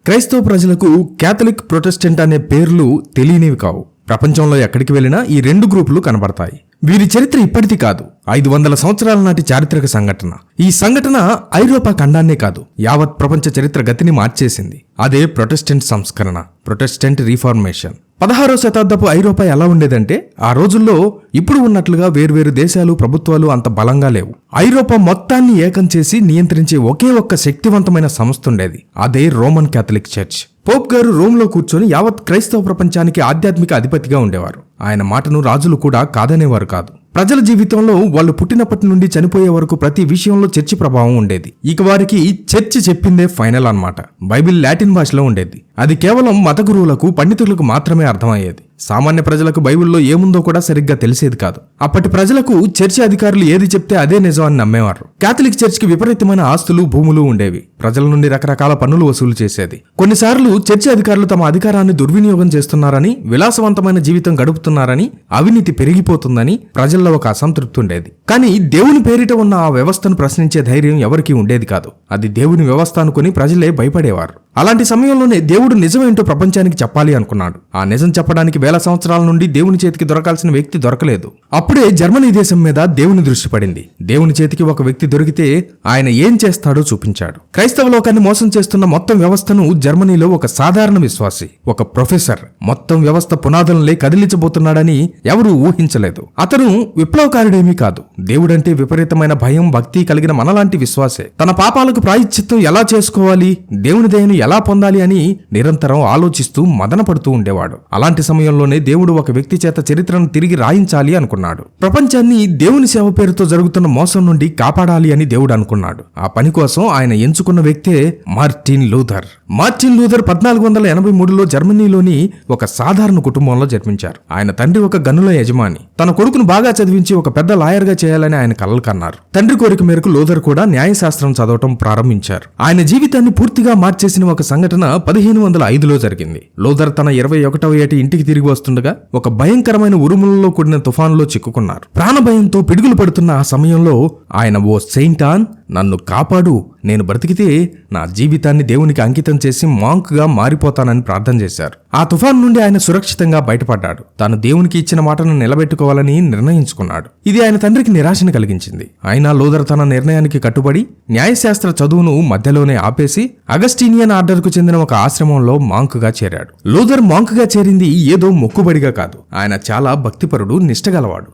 క్రైస్తవ ప్రజలకు Catholic, Protestant అనే పేర్లు తెలియనివి కావు. ప్రపంచంలో ఎక్కడికి వెళ్ళినా ఈ రెండు గ్రూపులు కనబడతాయి. వీరి చరిత్ర ఇప్పటిది కాదు, 500 సంవత్సరాల నాటి చారిత్రక సంఘటన. ఈ సంఘటన ఐరోపా ఖండాన్నే కాదు, యావత్ ప్రపంచ చరిత్ర గతిని మార్చేసింది. అదే ప్రొటెస్టెంట్ సంస్కరణ, ప్రొటెస్టెంట్ రీఫార్మేషన్. 16వ శతాబ్దపు ఐరోపా ఎలా ఉండేదంటే, ఆ రోజుల్లో ఇప్పుడు ఉన్నట్లుగా వేర్వేరు దేశాలు, ప్రభుత్వాలు అంత బలంగా లేవు. ఐరోపా మొత్తాన్ని ఏకం చేసి నియంత్రించే ఒకే ఒక్క శక్తివంతమైన సంస్థ ఉండేది. అదే రోమన్ క్యాథలిక్ చర్చ్. పోప్ గారు రోమ్లో కూర్చొని యావత్ క్రైస్తవ ప్రపంచానికి ఆధ్యాత్మిక అధిపతిగా ఉండేవారు. ఆయన మాటను రాజులు కూడా కాదనేవారు కాదు. ప్రజల జీవితంలో వాళ్ళు పుట్టినప్పటి నుండి చనిపోయే వరకు ప్రతి విషయంలో చర్చి ప్రభావం ఉండేది. ఇక వారికి చర్చి చెప్పిందే ఫైనల్ అన్నమాట. బైబిల్ లాటిన్ భాషలో ఉండేది. అది కేవలం మత గురువులకు, పండితులకు మాత్రమే అర్థమయ్యేది. సామాన్య ప్రజలకు బైబిల్లో ఏముందో కూడా సరిగ్గా తెలిసేది కాదు. అప్పటి ప్రజలకు చర్చి అధికారులు ఏది చెప్తే అదే నిజం అని నమ్మేవారు. క్యాథలిక్ చర్చికి విపరీతమైన ఆస్తులు, భూములు ఉండేవి. ప్రజల నుండి రకరకాల పన్నులు వసూలు చేసేది. కొన్నిసార్లు చర్చి అధికారులు తమ అధికారాన్ని దుర్వినియోగం చేస్తున్నారని, విలాసవంతమైన జీవితం గడుపుతున్నారని, అవినీతి పెరిగిపోతుందని ప్రజల్లో ఒక అసంతృప్తి ఉండేది. కానీ దేవుని పేరిట ఉన్న ఆ వ్యవస్థను ప్రశ్నించే ధైర్యం ఎవరికీ ఉండేది కాదు. అది దేవుని వ్యవస్థ అనుకుని ప్రజలే భయపడేవారు. అలాంటి సమయంలోనే దేవుడు నిజమేంటో ప్రపంచానికి చెప్పాలి అనుకున్నాడు. ఆ నిజం చెప్పడానికి వేల సంవత్సరాల నుండి దేవుని చేతికి దొరకాల్సిన వ్యక్తి దొరకలేదు. అప్పుడే జర్మనీ దేశం మీద దేవుని దృష్టి పడింది. దేవుని చేతికి ఒక వ్యక్తి దొరికితే ఆయన ఏం చేస్తాడో చూపించాడు. క్రైస్తవ లోకాన్ని మోసం చేస్తున్న మొత్తం వ్యవస్థను జర్మనీలో ఒక సాధారణ విశ్వాసి, ఒక ప్రొఫెసర్ మొత్తం వ్యవస్థ పునాదులనే కదిలించబోతున్నాడని ఎవరూ ఊహించలేదు. అతను విప్లవకారుడేమీ కాదు. దేవుడంటే విపరీతమైన భయం, భక్తి కలిగిన మనలాంటి విశ్వాసే. తన పాపాలకు ప్రాయశ్చిత్తం ఎలా చేసుకోవాలి, దేవుని దయను ఎలా పొందాలి అని నిరంతరం ఆలోచిస్తూ మదన పడుతూ ఉండేవాడు. అలాంటి సమయంలోనే దేవుడు ఒక వ్యక్తి చేత చరిత్రను తిరిగి రాయించాలి అనుకున్నాడు. ప్రపంచాన్ని దేవుని సేవ పేరుతో జరుగుతున్న మోసం నుండి కాపాడాలి అని దేవుడు అనుకున్నాడు. ఆ పని కోసం ఆయన ఎంచుకున్న వ్యక్తే మార్టిన్ లూథర్. మార్టిన్ లూథర్ 1483లో జర్మనీలోని ఒక సాధారణ కుటుంబంలో జన్మించారు. ఆయన తండ్రి ఒక గనుల యజమాని. తన కొడుకును బాగా చదివించి ఒక పెద్ద లాయర్గా చేయాలని ఆయన కలలు కన్నారు. తండ్రి కోరిక మేరకు లూథర్ కూడా న్యాయశాస్త్రం చదవటం ప్రారంభించారు. ఆయన జీవితాన్ని పూర్తిగా మార్చేసిన ఒక సంఘటన 1505లో జరిగింది. లూథర్ తన 21వ ఏటి ఇంటికి తిరిగి వస్తుండగా ఒక భయంకరమైన ఉరుములలో కూడిన తుఫానులో చిక్కుకున్నారు. ప్రాణభయంతో పిడుగులు పడుతున్న ఆ సమయంలో ఆయన, ఓ సెయింటాన్, నన్ను కాపాడు, నేను బ్రతికితే నా జీవితాన్ని దేవునికి అంకితం చేసి మాంక్ గా మారిపోతానని ప్రార్థన చేశారు. ఆ తుఫాన్ నుండి ఆయన సురక్షితంగా బయటపడ్డాడు. తాను దేవునికి ఇచ్చిన మాటను నిలబెట్టుకోవాలని నిర్ణయించుకున్నాడు. ఇది ఆయన తండ్రికి నిరాశను కలిగించింది. అయినా లూథర్ తన నిర్ణయానికి కట్టుబడి న్యాయశాస్త్ర చదువును మధ్యలోనే ఆపేసి అగస్టీనియన్ ఆర్డర్కు చెందిన ఒక ఆశ్రమంలో మాంక్ గా చేరాడు. లూథర్ మాంక్ గా చేరింది ఏదో మొక్కుబడిగా కాదు. ఆయన చాలా భక్తిపరుడు, నిష్టగలవాడు.